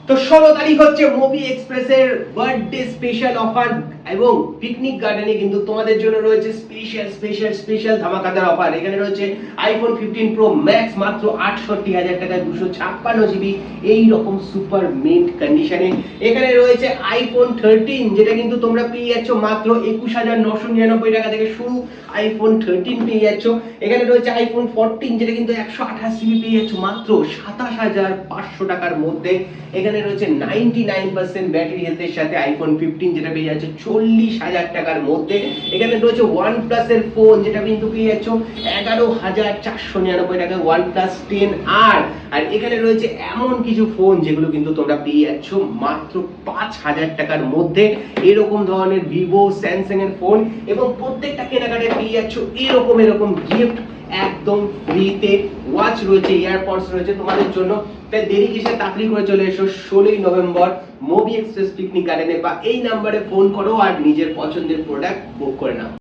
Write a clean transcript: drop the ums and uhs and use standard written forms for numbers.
তো 16 তারিখ হচ্ছে মুভি এক্সপ্রেসের বার্থডে স্পেশাল অফার এবং পিকনিক গার্ডেনে কিন্তু তোমাদের জন্য রয়েছে স্পেশাল ধামাকাদার অফার। এখানে রয়েছে আইফোন 15 প্রো ম্যাক্স মাত্র 68,000 টাকায় 256 জিবি এই রকম সুপার মিন্ট কন্ডিশনে। এখানে রয়েছে আইফোন 13 যেটা কিন্তু তোমরা পেয়ে যাচ্ছ মাত্র 21,999 টাকা থেকে শুরু আইফোন 13 পেয়ে যাচ্ছ। এখানে রয়েছে আইফোন 14 যেটা কিন্তু 128 জিবি পেয়ে যাচ্ছ মাত্র 27,500 টাকার মধ্যে। এখানে রয়েছে 99% ব্যাটারি হেলথের সাথে আইফোন 15 যেটা পেয়ে যাচ্ছে 40,000 টাকার মধ্যে। এখানে রয়েছে OnePlus এর ফোন যেটা কিন্তু পেয়ে যাচ্ছ 11,499 টাকায় OnePlus 10R। আর এখানে রয়েছে এমন কিছু ফোন যেগুলো কিন্তু তোমরা পেয়ে যাচ্ছ মাত্র 5,000 টাকার মধ্যে। এরকম ধরনের ভিভো স্যামসাং এর ফোন এবং প্রত্যেকটা কেনাকাটায় পেয়ে যাচ্ছ এরকম গিফট একদম ফ্রিতে। ওয়াচ রয়েছে, এয়ারপডস রয়েছে তোমাদের জন্য। তাই দেরি কিসে, তাড়াতাড়ি করে চলে এসো 16ই নভেম্বর মুভি এক্সপ্রেস পিকনিক গার্ডেনে বা এই নাম্বারে ফোন করো আর নিজের পছন্দের প্রোডাক্ট বুক করে নাও।